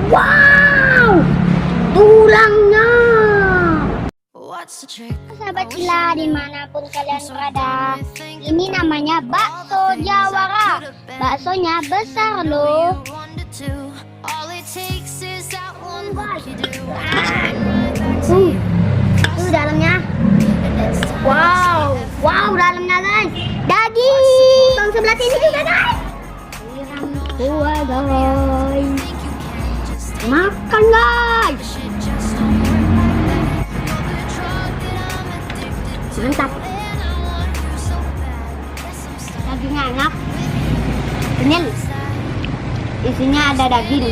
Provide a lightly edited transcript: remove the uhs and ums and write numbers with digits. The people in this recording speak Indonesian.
Wow, tulangnya. Sahabat Cila dimanapun kalian berada, ini namanya bakso Jawara. Baksonya besar loh. Tuh dalamnya. Wow, wow dalamnya guys. Daging. Bang sebelah sini juga guys. Wah guys. Makan guys. Mantap. Dagingnya enak. Kenyal. Isinya ada daging.